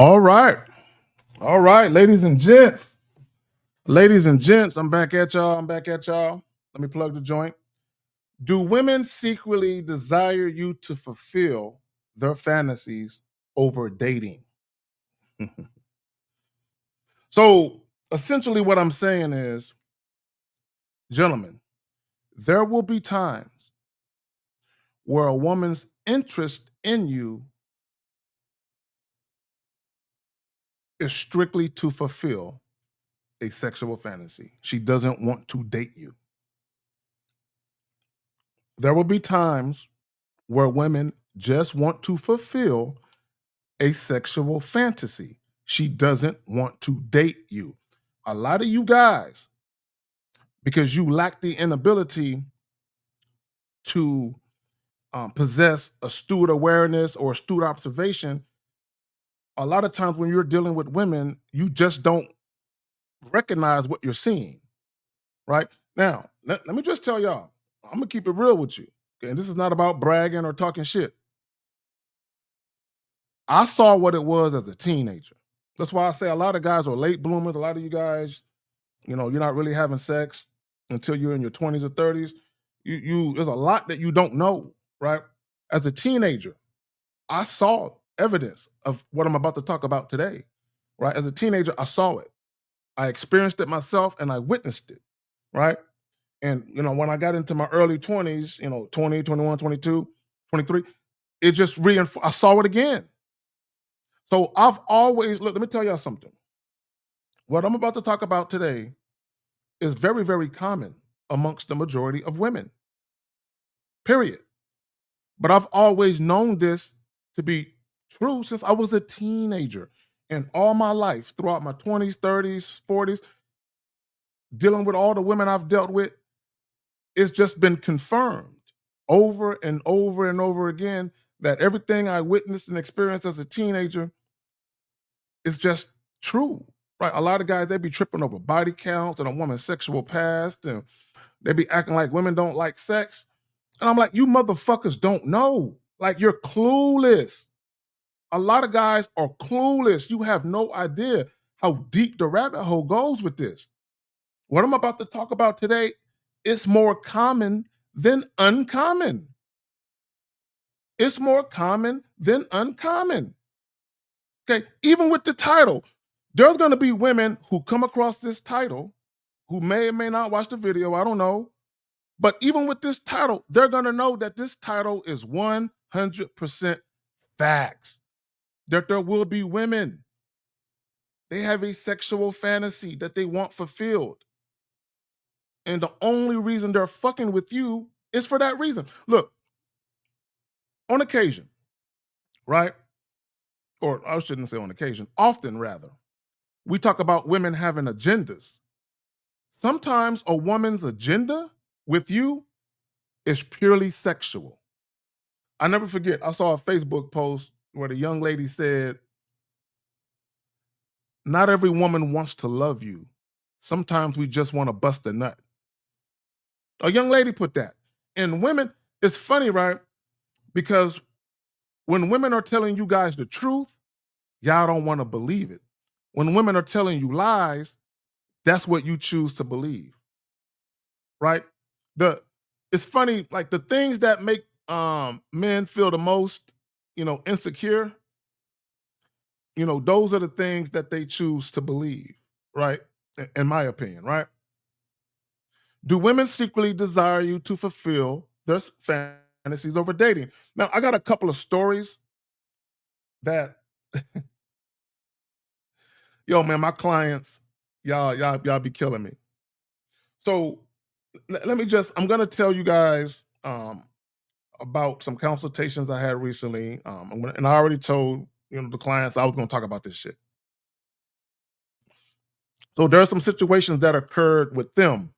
All right. All right, ladies and gents. Ladies and gents, I'm back at y'all. Let me plug the joint. Do women secretly desire you to fulfill their fantasies over dating? So, essentially, what I'm saying is, gentlemen, there will be times where a woman's interest in you is strictly to fulfill a sexual fantasy. She doesn't want to date you. There will be times where women just want to fulfill a sexual fantasy. She doesn't want to date you. A lot of you guys, because you lack the inability to possess astute awareness or astute observation, a lot of times when you're dealing with women, you just don't recognize what you're seeing, right? Now, let me just tell y'all, I'm gonna keep it real with you. Okay, and this is not about bragging or talking shit. I saw what it was as a teenager. That's why I say a lot of guys are late bloomers. A lot of you guys, you're not really having sex until you're in your 20s or 30s. There's a lot that you don't know, right? As a teenager, I saw evidence of what I'm about to talk about today, right? As a teenager, I saw it. I experienced it myself and I witnessed it, right? And when I got into my early 20s, 20, 21, 22, 23, it just reinforced. I saw it again. So I've always look, let me tell y'all something. What I'm about to talk about today is very, very common amongst the majority of women, period. But I've always known this to be true since I was a teenager. And all my life, throughout my 20s, 30s, 40s, dealing with all the women I've dealt with, it's just been confirmed over and over and over again that everything I witnessed and experienced as a teenager is just true. Right. A lot of guys, they be tripping over body counts and a woman's sexual past, and they be acting like women don't like sex. And I'm like, you motherfuckers don't know. Like, you're clueless. A lot of guys are clueless. You have no idea how deep the rabbit hole goes with this. What I'm about to talk about today is more common than uncommon. It's more common than uncommon. Okay. Even with the title, there's going to be women who come across this title who may or may not watch the video. I don't know. But even with this title, they're going to know that this title is 100% facts. That there will be women. They have a sexual fantasy that they want fulfilled. And the only reason they're fucking with you is for that reason. Look, on occasion, right? Or I shouldn't say on occasion, often rather, we talk about women having agendas. Sometimes a woman's agenda with you is purely sexual. I never forget, I saw a Facebook post where the young lady said, not every woman wants to love you. Sometimes we just want to bust a nut. A young lady put that. And women, it's funny, right? Because when women are telling you guys the truth, y'all don't want to believe it. When women are telling you lies, that's what you choose to believe, right? The It's funny, like the things that make men feel the most, insecure, those are the things that they choose to believe, right? In my opinion, right? Do women secretly desire you to fulfill their fantasies over dating? Now, I got a couple of stories that, yo, man, my clients, y'all be killing me. So let me just, I'm gonna tell you guys about some consultations I had recently. And I already told the clients I was gonna talk about this shit. So there are some situations that occurred with them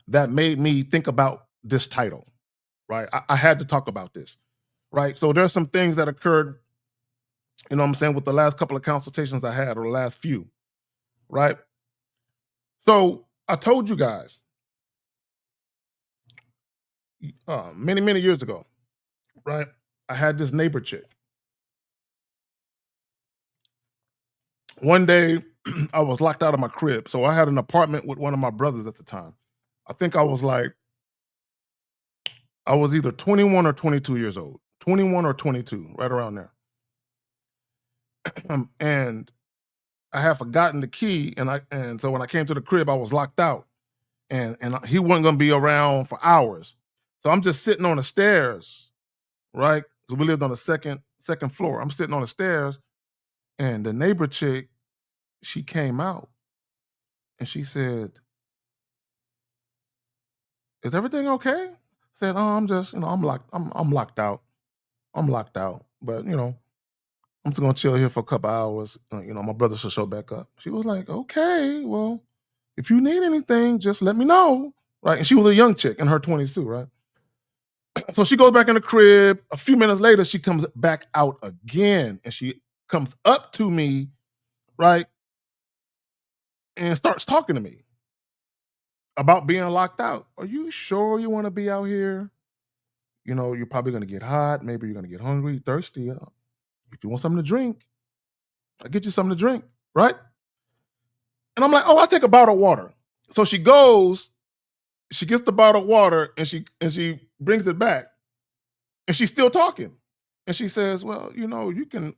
that made me think about this title, right? I had to talk about this, right? So there's some things that occurred, what I'm saying, with the last couple of consultations I had, or the last few, right? So I told you guys many, many years ago, right? I had this neighbor chick. One day, I was locked out of my crib. So I had an apartment with one of my brothers at the time. I think I was either 21 or 22 years old. 21 or 22, right around there. And I had forgotten the key, and so when I came to the crib, I was locked out, and he wasn't gonna be around for hours. So I'm just sitting on the stairs, right? 'Cause we lived on the second floor. I'm sitting on the stairs, and the neighbor chick, she came out and she said, "Is everything okay?" I said, "Oh, I'm just, I'm locked out. I'm locked out. But I'm just gonna chill here for a couple hours. My brother should show back up." She was like, "Okay, well, if you need anything, just let me know." Right. And she was a young chick in her 20s too, right? So she goes back in the crib. A few minutes later, she comes back out again and she comes up to me, right, and starts talking to me about being locked out. "Are you sure you want to be out here? You're probably gonna get hot, maybe you're gonna get hungry, thirsty. If you want something to drink, I'll get you something to drink, right?" And I'm like, "Oh, I'll take a bottle of water." So she goes, she gets the bottle of water and she brings it back and she's still talking. And she says, "Well, you can,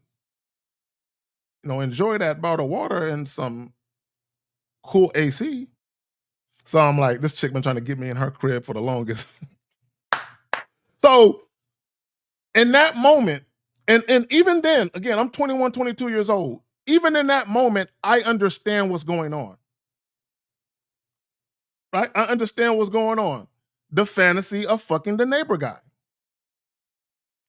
enjoy that bottle of water and some cool AC." So I'm like, this chick been trying to get me in her crib for the longest. So in that moment, and even then, again, I'm 21, 22 years old. Even in that moment, I understand what's going on. Right? I understand what's going on. The fantasy of fucking the neighbor guy.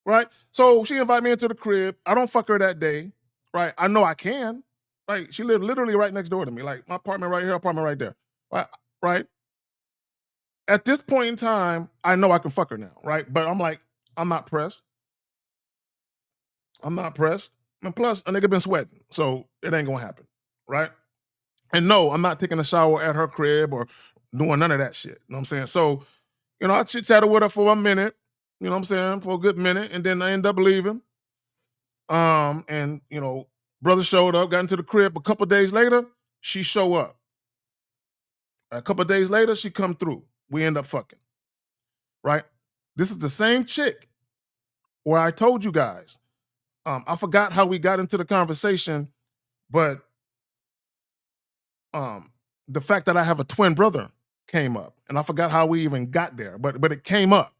Right? So she invited me into the crib. I don't fuck her that day. Right? I know I can. Right? She lived literally right next door to me. Like my apartment right here, apartment right there. Right? Right? At this point in time, I know I can fuck her now. Right? But I'm like, I'm not pressed. I'm not pressed. And plus, a nigga been sweating. So it ain't gonna happen. Right? And no, I'm not taking a shower at her crib or doing none of that shit. You know what I'm saying? So, I chit chatted with her for a minute, what I'm saying, for a good minute, and then I end up leaving. And brother showed up, got into the crib. A couple days later, she show up. A couple days later, she come through. We end up fucking. Right? This is the same chick where I told you guys. I forgot how we got into the conversation, but um, the fact that I have a twin brother came up, and I forgot how we even got there, but it came up,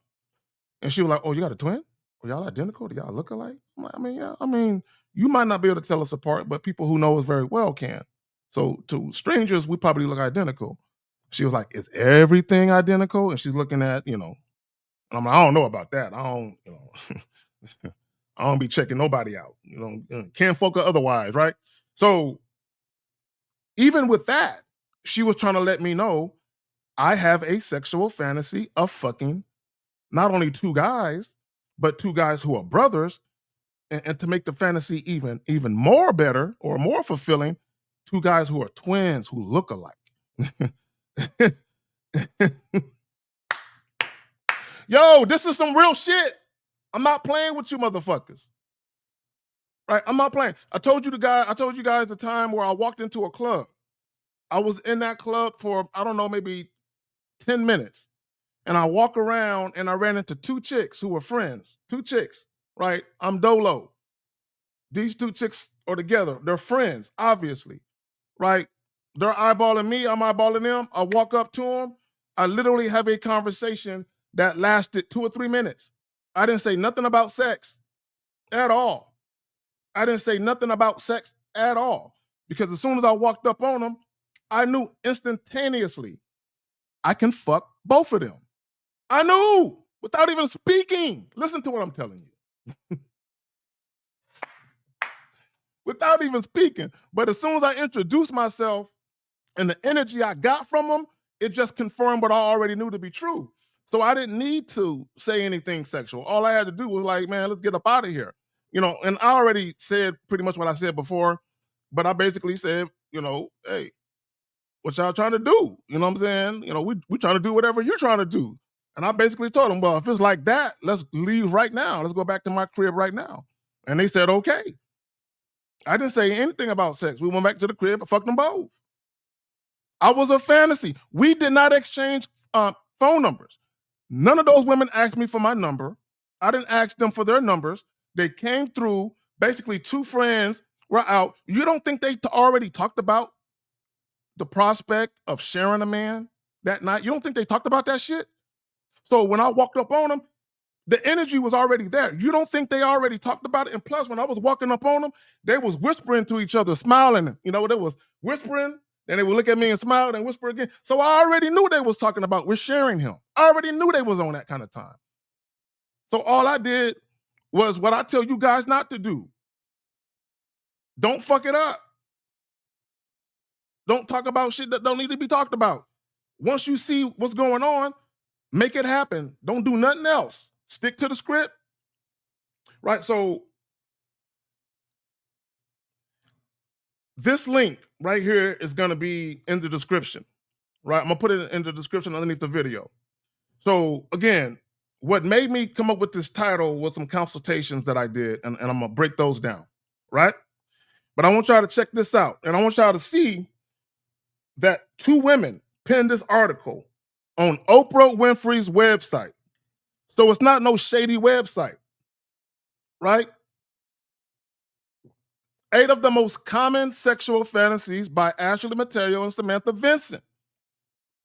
and she was like, "Oh, you got a twin? Are y'all identical? Do y'all look alike?" I'm like, "I mean, yeah. I mean, you might not be able to tell us apart, but people who know us very well can. So to strangers, we probably look identical." She was like, "Is everything identical?" And she's looking at, and I'm like, "I don't know about that. I don't, I don't be checking nobody out. Can't fuck or otherwise, right?" So even with that, she was trying to let me know I have a sexual fantasy of fucking not only two guys, but two guys who are brothers. And to make the fantasy even more better or more fulfilling, two guys who are twins who look alike. Yo, this is some real shit. I'm not playing with you motherfuckers. Right? I'm not playing. I told you guys the time where I walked into a club. I was in that club for, I don't know, maybe 10 minutes. And I walk around and I ran into two chicks who were friends. Two chicks, right? I'm Dolo. These two chicks are together. They're friends, obviously, right? They're eyeballing me. I'm eyeballing them. I walk up to them. I literally have a conversation that lasted 2 or 3 minutes. I didn't say nothing about sex at all. I didn't say nothing about sex at all because as soon as I walked up on them, I knew instantaneously I can fuck both of them. I knew without even speaking. Listen to what I'm telling you. Without even speaking. But as soon as I introduced myself and the energy I got from them, it just confirmed what I already knew to be true. So I didn't need to say anything sexual. All I had to do was like, man, let's get up out of here. And I already said pretty much what I said before, but I basically said, hey, what y'all trying to do? You know what I'm saying? We trying to do whatever you're trying to do. And I basically told them, well, if it's like that, let's leave right now. Let's go back to my crib right now. And they said, okay. I didn't say anything about sex. We went back to the crib and fucked them both. I was a fantasy. We did not exchange phone numbers. None of those women asked me for my number. I didn't ask them for their numbers. They came through. Basically, two friends were out. You don't think they already talked about the prospect of sharing a man that night? You don't think they talked about that shit? So when I walked up on them, the energy was already there. You don't think they already talked about it? And plus, when I was walking up on them, they was whispering to each other, smiling. You know, they was whispering, and they would look at me and smile and whisper again. So I already knew they was talking about we're sharing him. I already knew they was on that kind of time. So all I did was what I tell you guys not to do. Don't fuck it up. Don't talk about shit that don't need to be talked about. Once you see what's going on, make it happen. Don't do nothing else. Stick to the script. Right? So this link right here is going to be in the description. Right? I'm going to put it in the description underneath the video. So again, what made me come up with this title was some consultations that I did, and I'm going to break those down. Right? But I want y'all to check this out. And I want y'all to see that two women penned this article on Oprah Winfrey's website. So it's not no shady website, right? 8 of the most common sexual fantasies by Ashley Mateo and Samantha Vincent.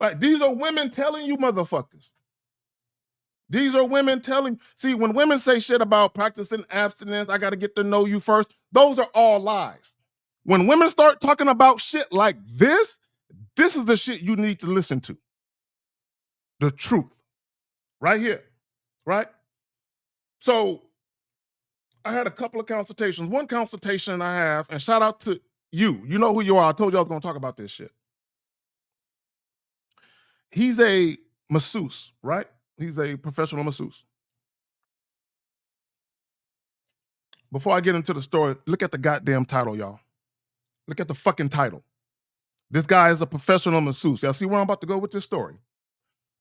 Right? These are women telling you motherfuckers. These are women telling, see, when women say shit about practicing abstinence, I got to get to know you first, those are all lies. When women start talking about shit like this is the shit you need to listen to. The truth. Right here. Right? So I had a couple of consultations. One consultation I have, and shout out to you. You know who you are. I told you I was going to talk about this shit. He's a masseuse, right? He's a professional masseuse. Before I get into the story, look at the goddamn title, y'all. Look at the fucking title. This guy is a professional masseuse. Y'all see where I'm about to go with this story?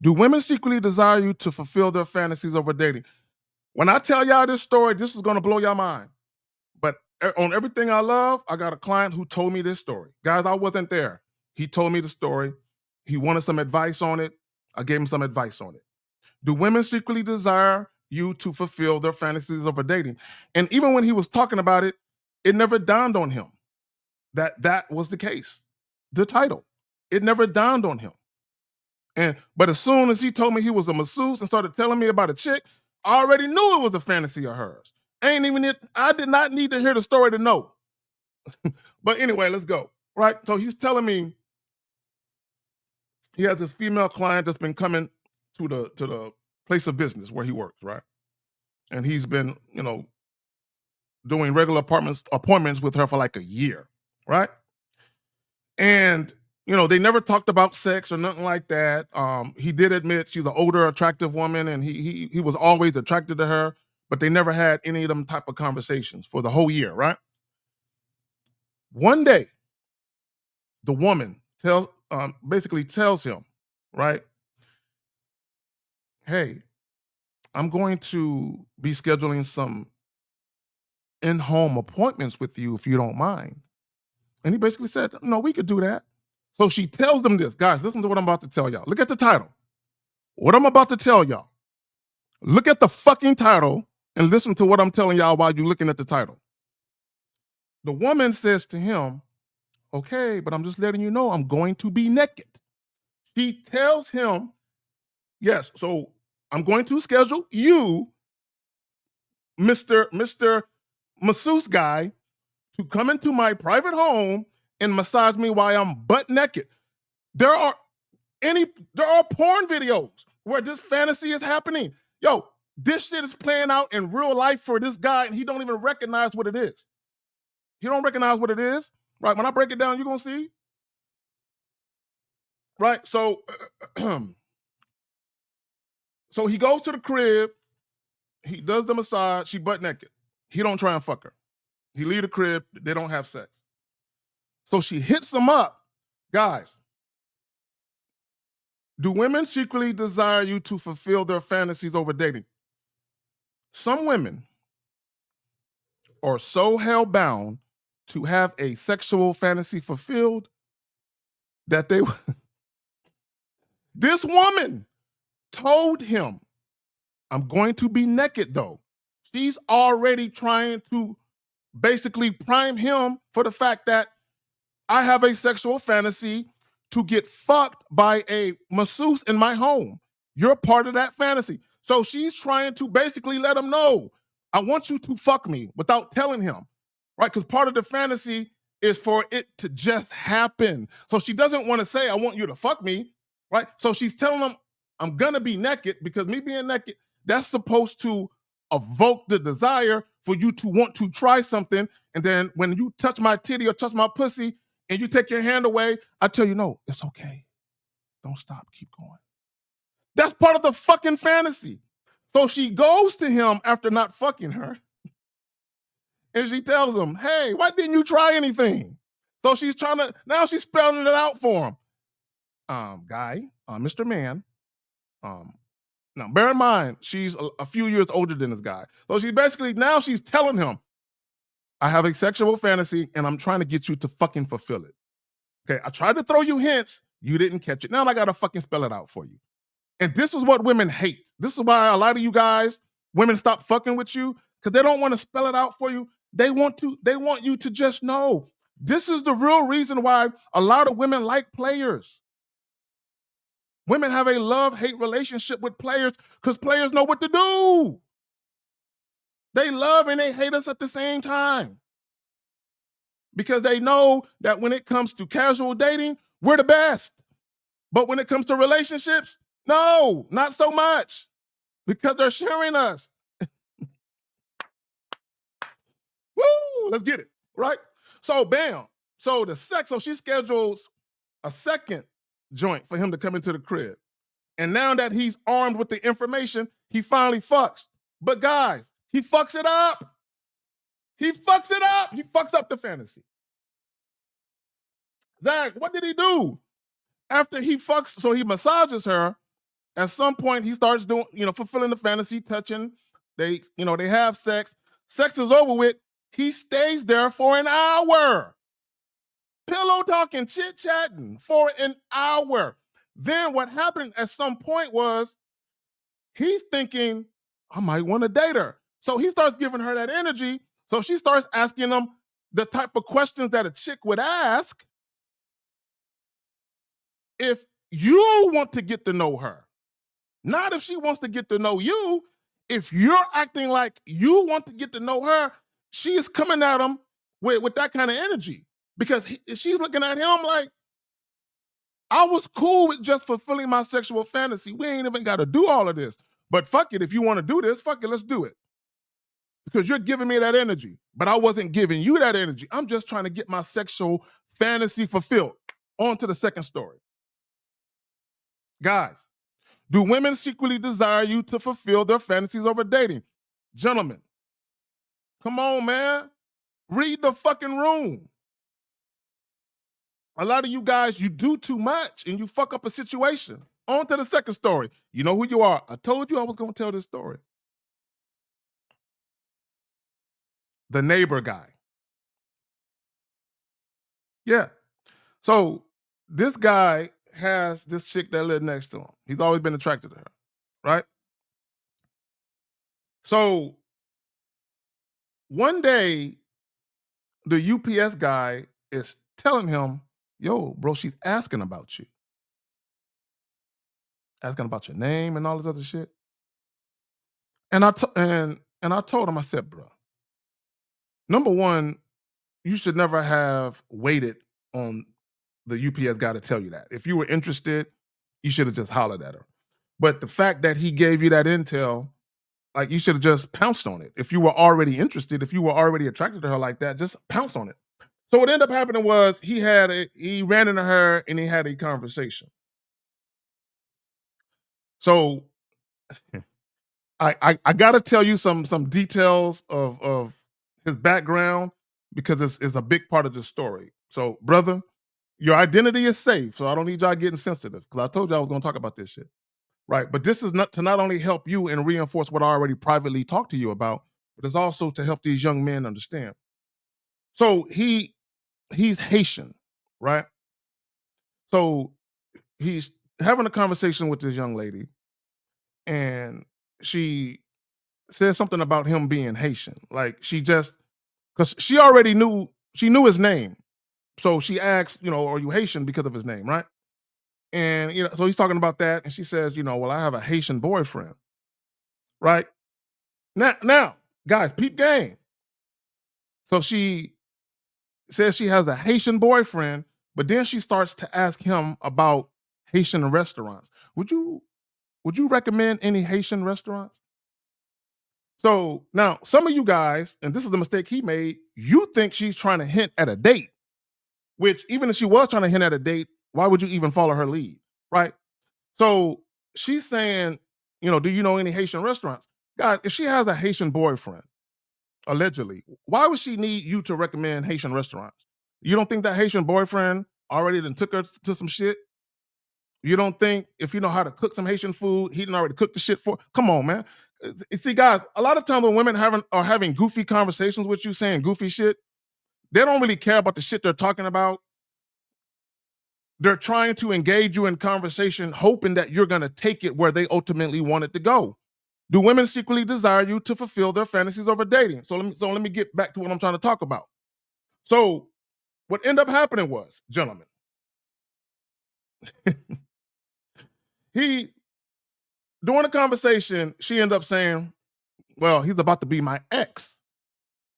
Do women secretly desire you to fulfill their fantasies over dating? When I tell y'all this story, this is going to blow your mind. But on everything I love, I got a client who told me this story. Guys, I wasn't there. He told me the story. He wanted some advice on it. I gave him some advice on it. Do women secretly desire you to fulfill their fantasies over dating? And even when he was talking about it, it never dawned on him that that was the case. The title. It never dawned on him. But as soon as he told me he was a masseuse and started telling me about a chick, I already knew it was a fantasy of hers. I did not need to hear the story to know. But anyway, let's go. Right? So he's telling me he has this female client that's been coming to the place of business where he works, right? And he's been, doing regular appointments with her for like a year, right? And they never talked about sex or nothing like that. He did admit she's an older, attractive woman, and he was always attracted to her, but they never had any of them type of conversations for the whole year, right? One day, the woman basically tells him, right? Hey, I'm going to be scheduling some in-home appointments with you if you don't mind. And he basically said, no, we could do that. So she tells them this. Guys, listen to what I'm about to tell y'all. Look at the title. What I'm about to tell y'all. Look at the fucking title and listen to what I'm telling y'all while you're looking at the title. The woman says to him, okay, but I'm just letting you know I'm going to be naked. She tells him, yes, so I'm going to schedule you, Mr. Masseuse guy, to come into my private home and massage me while I'm butt naked. There are porn videos where this fantasy is happening. Yo, this shit is playing out in real life for this guy, and he don't even recognize what it is. He don't recognize what it is. Right? When I break it down, you're gonna see. Right? So so he goes to the crib, he does the massage, she butt naked. He don't try and fuck her. He leave the crib, they don't have sex. So she hits him up. Guys, do women secretly desire you to fulfill their fantasies over dating? Some women are so hell-bound to have a sexual fantasy fulfilled that they this woman told him, I'm going to be naked though. She's already trying to basically prime him for the fact that I have a sexual fantasy to get fucked by a masseuse in my home. You're part of that fantasy. So she's trying to basically let him know, I want you to fuck me without telling him, right? Because part of the fantasy is for it to just happen. So she doesn't want to say, I want you to fuck me, right? So she's telling him, I'm gonna be naked because me being naked, that's supposed to evoke the desire for you to want to try something. And then when you touch my titty or touch my pussy, and you take your hand away, I tell you, no, it's okay. Don't stop, keep going. That's part of the fucking fantasy. So she goes to him after not fucking her, and she tells him, hey, why didn't you try anything? So she's trying to, now she's spelling it out for him. Mr. Man, now bear in mind, she's a few years older than this guy. So she basically, now she's telling him, I have a sexual fantasy and I'm trying to get you to fucking fulfill it. Okay, I tried to throw you hints, you didn't catch it. Now I gotta fucking spell it out for you. And this is what women hate. This is why a lot of you guys, women stop fucking with you, because they don't want to spell it out for you. They want you to just know. This is the real reason why a lot of women like players. Women have a love-hate relationship with players because players know what to do. They love and they hate us at the same time. Because they know that when it comes to casual dating, we're the best. But when it comes to relationships, no, not so much. Because they're sharing us. Woo, let's get it, right? So bam. So she schedules a second joint for him to come into the crib. And now that he's armed with the information, he finally fucks. But guys, he fucks it up. He fucks it up. He fucks up the fantasy. Zach, what did he do? After he fucks, so he massages her. At some point, he starts doing, fulfilling the fantasy, touching. They have sex. Sex is over with. He stays there for an hour. Pillow talking, chit-chatting for an hour. Then what happened at some point was he's thinking, I might want to date her. So he starts giving her that energy. So she starts asking him the type of questions that a chick would ask if you want to get to know her. Not if she wants to get to know you. If you're acting like you want to get to know her, she is coming at him with that kind of energy because she's looking at him like, I was cool with just fulfilling my sexual fantasy. We ain't even got to do all of this. But fuck it, if you want to do this, fuck it, let's do it. Because you're giving me that energy. But I wasn't giving you that energy. I'm just trying to get my sexual fantasy fulfilled. On to the second story. Guys, do women secretly desire you to fulfill their fantasies over dating? Gentlemen, come on, man. Read the fucking room. A lot of you guys, you do too much and you fuck up a situation. On to the second story. You know who you are. I told you I was going to tell this story. The neighbor guy. Yeah. So this guy has this chick that lived next to him. He's always been attracted to her, right? So one day, the UPS guy is telling him, yo, bro, she's asking about you. Asking about your name and all this other shit. And I told him, I said, bro, number one, you should never have waited on the UPS guy to tell you that. If you were interested, you should have just hollered at her. But the fact that he gave you that intel, like you should have just pounced on it. If you were already interested, if you were already attracted to her like that, just pounce on it. So what ended up happening was he ran into her and he had a conversation. So I gotta tell you some details of his background because it's a big part of the story. So, brother, your identity is safe. So I don't need y'all getting sensitive because I told you I was gonna talk about this shit. Right. But this is not to not only help you and reinforce what I already privately talked to you about, but it's also to help these young men understand. So he's Haitian, right? So he's having a conversation with this young lady, and she says something about him being Haitian. Like she just because she knew his name. So she asks, are you Haitian because of his name, right? And so he's talking about that, and she says, well, I have a Haitian boyfriend, right? Now, guys, peep game. So she says she has a Haitian boyfriend, but then she starts to ask him about Haitian restaurants. Would you recommend any Haitian restaurants? So now some of you guys, and this is the mistake he made, you think she's trying to hint at a date, which even if she was trying to hint at a date, why would you even follow her lead? Right? So she's saying, do you know any Haitian restaurants? Guys, if she has a Haitian boyfriend, allegedly, why would she need you to recommend Haitian restaurants? You don't think that Haitian boyfriend already done took her to some shit? You don't think if you know how to cook some Haitian food, he didn't already cook the shit for? Come on, man. See, guys, a lot of times when women are having goofy conversations with you, saying goofy shit, they don't really care about the shit they're talking about. They're trying to engage you in conversation, hoping that you're going to take it where they ultimately want it to go. Do women secretly desire you to fulfill their fantasies over dating? So let me get back to what I'm trying to talk about. So what ended up happening was, gentlemen, he during the conversation, she ended up saying, "Well, he's about to be my ex."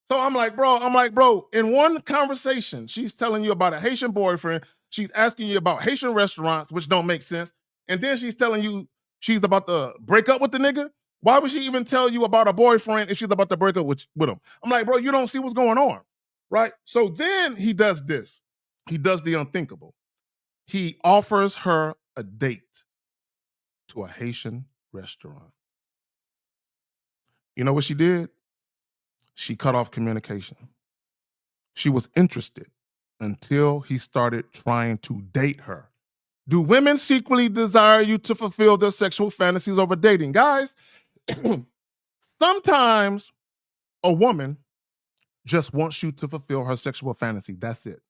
So I'm like, bro, in one conversation, she's telling you about a Haitian boyfriend. She's asking you about Haitian restaurants, which don't make sense. And then she's telling you she's about to break up with the nigga. Why would she even tell you about a boyfriend if she's about to break up with him? I'm like, bro, you don't see what's going on. Right? So then he does this. He does the unthinkable. He offers her a date to a Haitian restaurant. You know what she did? She cut off communication. She was interested until he started trying to date her. Do women secretly desire you to fulfill their sexual fantasies over dating? Guys, sometimes a woman just wants you to fulfill her sexual fantasy. That's it.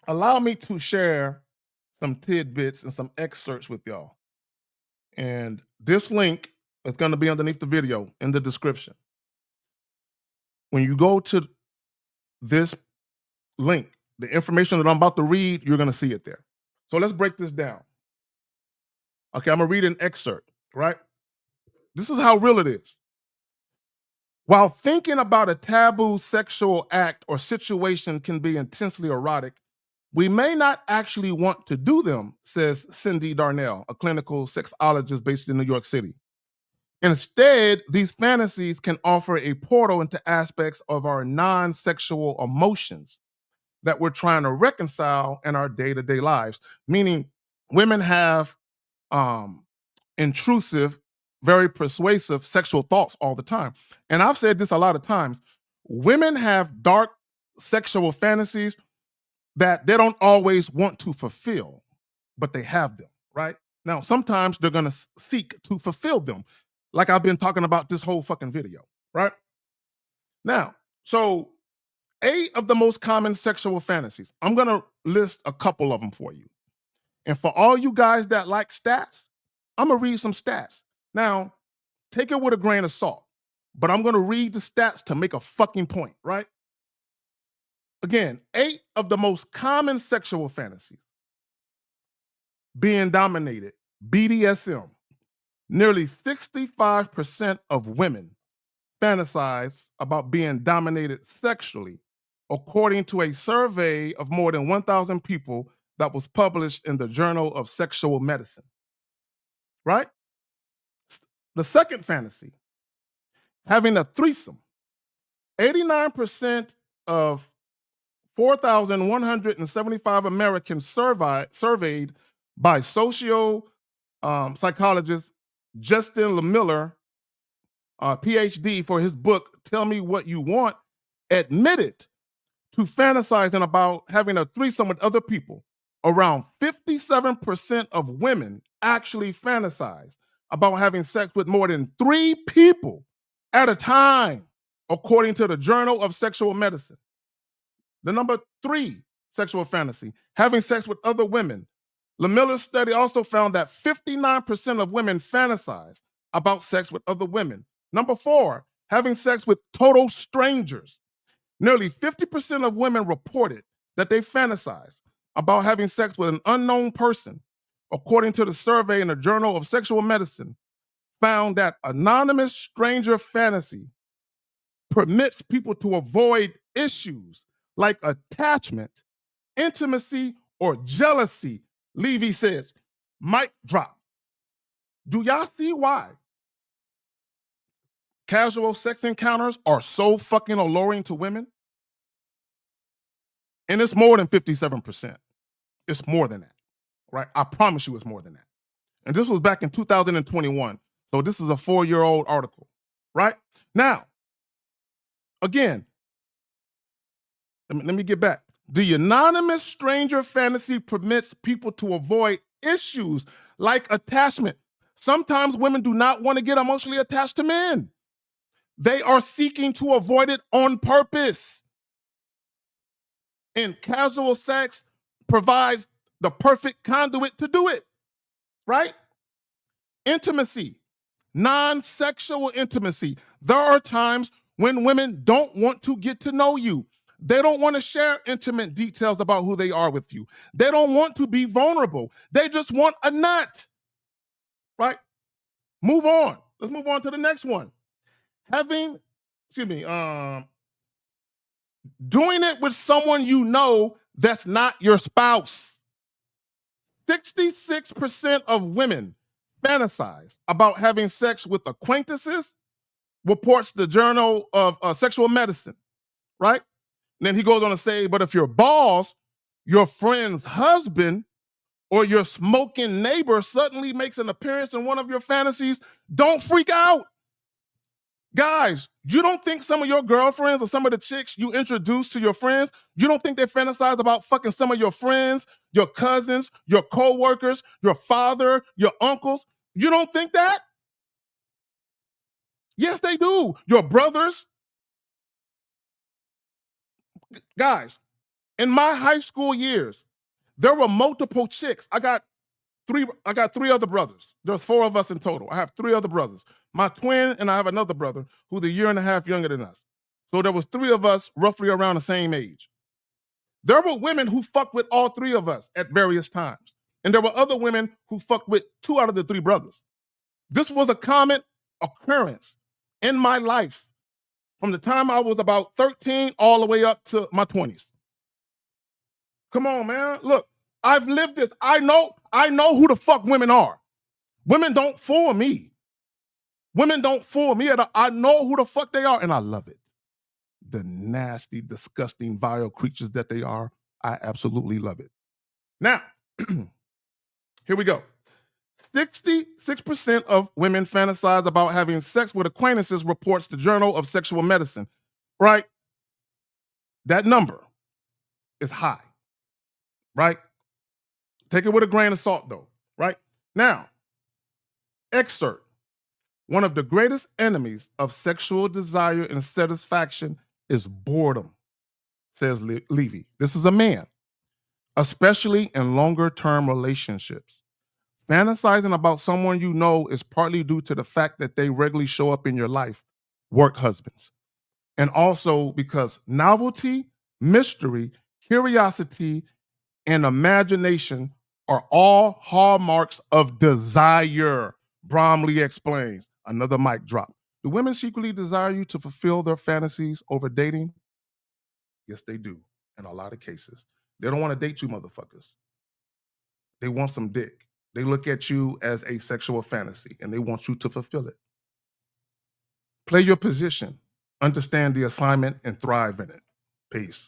Allow me to share some tidbits and some excerpts with y'all. And this link is going to be underneath the video in the description. When you go to this link, the information that I'm about to read, you're going to see it there. So let's break this down. Okay, I'm going to read an excerpt, right? This is how real it is. While thinking about a taboo sexual act or situation can be intensely erotic, we may not actually want to do them, says Cindy Darnell, a clinical sexologist based in New York City. Instead, these fantasies can offer a portal into aspects of our non sexual emotions that we're trying to reconcile in our day to day lives. Meaning, women have um, intrusive, very persuasive sexual thoughts all the time. And I've said this a lot of times. Women have dark sexual fantasies that they don't always want to fulfill, but they have them, right? Now, sometimes they're going to seek to fulfill them, like I've been talking about this whole fucking video, right? Now, so 8 of the most common sexual fantasies. I'm going to list a couple of them for you. And for all you guys that like stats, I'm going to read some stats. Now, take it with a grain of salt, but I'm going to read the stats to make a fucking point, right? Again, 8 of the most common sexual fantasies: being dominated, BDSM. Nearly 65% of women fantasize about being dominated sexually, according to a survey of more than 1,000 people that was published in the Journal of Sexual Medicine, right? The second fantasy, having a threesome. 89% of 4,175 Americans surveyed by socio psychologist Justin Lemiller, PhD, for his book, Tell Me What You Want, admitted to fantasizing about having a threesome with other people. Around 57% of women actually fantasize about having sex with more than 3 people at a time. according to the Journal of Sexual Medicine. The number 3 sexual fantasy, having sex with other women. LaMiller's study also found that 59% of women fantasize about sex with other women. Number 4, having sex with total strangers. Nearly 50% of women reported that they fantasize about having sex with an unknown person, according to the survey in the Journal of Sexual Medicine, found that anonymous stranger fantasy permits people to avoid issues like attachment, intimacy, or jealousy. Levy says, mic drop. Do y'all see why casual sex encounters are so fucking alluring to women? And it's more than 57%. It's more than that, right? I promise you it's more than that. And this was back in 2021. So this is a 4-year-old article, right? Now, again, let me get back. The anonymous stranger fantasy permits people to avoid issues like attachment. Sometimes women do not want to get emotionally attached to men. They are seeking to avoid it on purpose. And casual sex provides the perfect conduit to do it, right? Intimacy, non-sexual intimacy. There are times when women don't want to get to know you. They don't want to share intimate details about who they are with you. They don't want to be vulnerable. They just want a nut, right? Move on. Let's move on to the next one. Doing it with someone you know that's not your spouse. 66% of women fantasize about having sex with acquaintances, reports the Journal of Sexual Medicine, right? And then he goes on to say, but if your boss, your friend's husband, or your smoking neighbor suddenly makes an appearance in one of your fantasies, don't freak out. Guys, you don't think some of your girlfriends or some of the chicks you introduce to your friends, you don't think they fantasize about fucking some of your friends, your cousins, your co-workers, your father, your uncles? You don't think that? Yes, they do. Your brothers. Guys, in my high school years, there were multiple chicks. I got three other brothers. There's 4 of us in total. I have 3 other brothers. My twin and I have another brother who's a year and a half younger than us. So there was 3 of us roughly around the same age. There were women who fucked with all 3 of us at various times. And there were other women who fucked with 2 out of the 3 brothers. This was a common occurrence in my life from the time I was about 13 all the way up to my 20s. Come on, man. Look, I've lived this. I know who the fuck women are. Women don't fool me. Women don't fool me at all. I know who the fuck they are, and I love it. The nasty, disgusting, vile creatures that they are, I absolutely love it. Now, here we go. 66% of women fantasize about having sex with acquaintances, reports the Journal of Sexual Medicine, right? That number is high, right? Take it with a grain of salt, though, right? Now, excerpt. One of the greatest enemies of sexual desire and satisfaction is boredom, says Levy. This is a man, especially in longer-term relationships. Fantasizing about someone you know is partly due to the fact that they regularly show up in your life, work husbands. And also because novelty, mystery, curiosity, and imagination are all hallmarks of desire, Bromley explains. Another mic drop. Do women secretly desire you to fulfill their fantasies over dating? Yes, they do, in a lot of cases. They don't want to date you motherfuckers. They want some dick. They look at you as a sexual fantasy and they want you to fulfill it. Play your position, understand the assignment, and thrive in it. Peace.